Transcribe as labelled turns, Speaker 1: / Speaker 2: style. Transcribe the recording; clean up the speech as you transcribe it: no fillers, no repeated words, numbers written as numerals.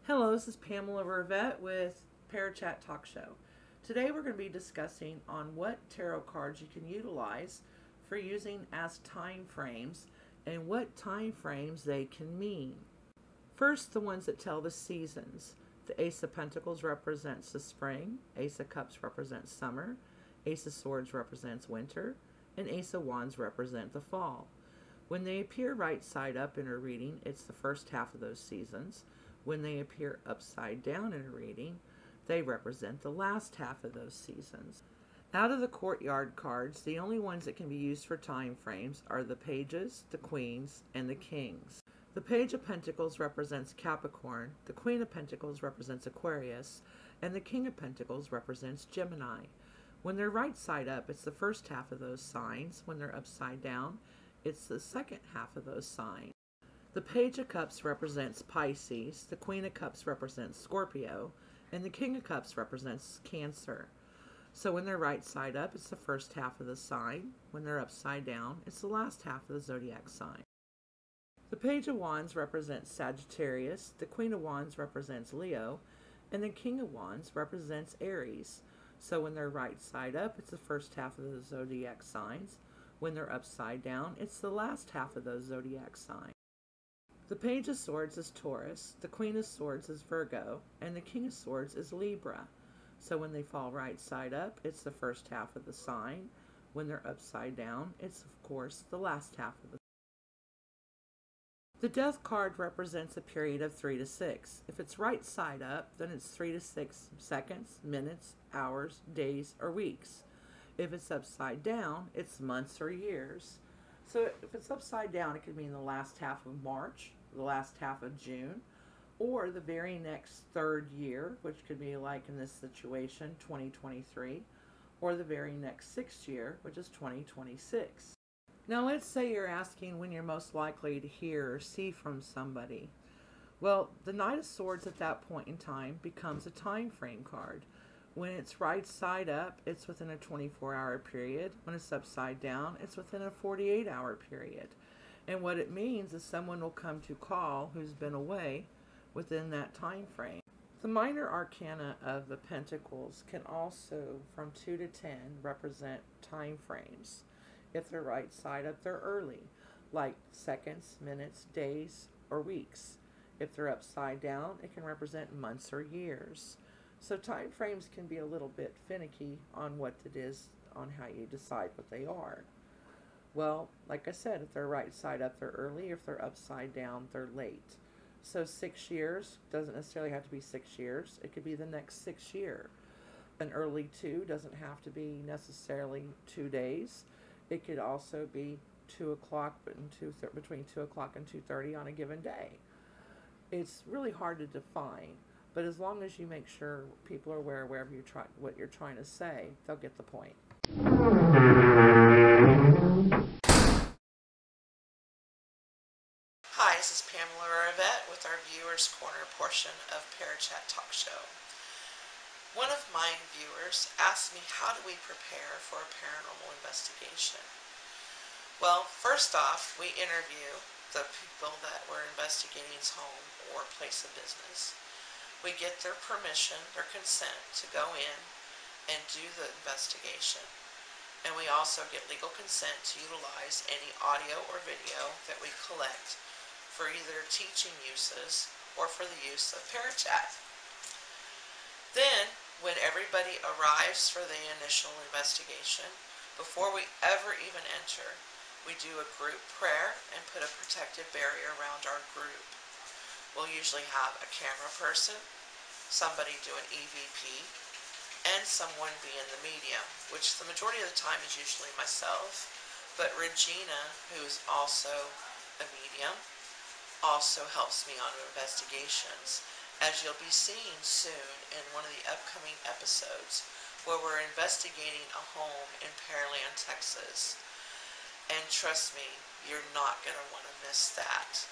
Speaker 1: Hello, this is Pamela Vervette with Parachat Talk Show. Today we're going to be discussing on what tarot cards you can utilize for using as time frames and what time frames they can mean. First, the ones that tell the seasons. The Ace of Pentacles represents the spring, Ace of Cups represents summer, Ace of Swords represents winter, and Ace of Wands represent the fall. When they appear right side up in a reading, it's the first half of those seasons. When they appear upside down in a reading, they represent the last half of those seasons. Out of the courtyard cards, the only ones that can be used for time frames are the pages, the queens, and the kings. The Page of Pentacles represents Capricorn, the Queen of Pentacles represents Aquarius, and the King of Pentacles represents Gemini. When they're right side up, it's the first half of those signs. When they're upside down, it's the second half of those signs. The Page of Cups represents Pisces, the Queen of Cups represents Scorpio, and the King of Cups represents Cancer. So when they're right side up, it's the first half of the sign. When they're upside down, it's the last half of the zodiac sign. The Page of Wands represents Sagittarius, the Queen of Wands represents Leo, and the King of Wands represents Aries. So when they're right side up, it's the first half of the zodiac signs. When they're upside down, it's the last half of those zodiac signs. The Page of Swords is Taurus, the Queen of Swords is Virgo, and the King of Swords is Libra. So when they fall right side up, it's the first half of the sign. When they're upside down, it's of course the last half of the sign. The Death card represents a period of 3 to 6. If it's right side up, then it's 3 to 6 seconds, minutes, hours, days, or weeks. If it's upside down, it's months or years. So if it's upside down, it could mean the last half of March, the last half of June, or the very next third year, which could be like in this situation, 2023, or the very next sixth year, which is 2026. Now let's say you're asking when you're most likely to hear or see from somebody. Well, the Knight of Swords at that point in time becomes a time frame card. When it's right side up, it's within a 24-hour period. When it's upside down, it's within a 48-hour period. And what it means is someone will come to call who's been away within that time frame. The minor arcana of the Pentacles can also, from 2 to 10, represent time frames. If they're right side up, they're early, like seconds, minutes, days, or weeks. If they're upside down, it can represent months or years. So time frames can be a little bit finicky on what it is, on how you decide what they are. Well, like I said, if they're right side up, they're early. If they're upside down, they're late. So 6 years doesn't necessarily have to be 6 years. It could be the next 6 year. An early 2 doesn't have to be necessarily 2 days. It could also be 2 o'clock, between 2 o'clock and 2:30 on a given day. It's really hard to define. But as long as you make sure people are aware wherever what you're trying to say, they'll get the point. Hi, this is Pamela Vervette with our Viewers Corner portion of Parachat Talk Show. One of my viewers asked me, how do we prepare for a paranormal investigation? Well, first off, we interview the people that we're investigating's home or place of business. We get their permission, their consent to go in and do the investigation. And we also get legal consent to utilize any audio or video that we collect for either teaching uses or for the use of Parachat. Then, when everybody arrives for the initial investigation, before we ever even enter, we do a group prayer and put a protective barrier around our group. We'll usually have a camera person, somebody do an EVP, and someone be in the medium, which the majority of the time is usually myself, but Regina, who's also a medium, also helps me on investigations, as you'll be seeing soon in one of the upcoming episodes, where we're investigating a home in Pearland, Texas. And trust me, you're not going to want to miss that.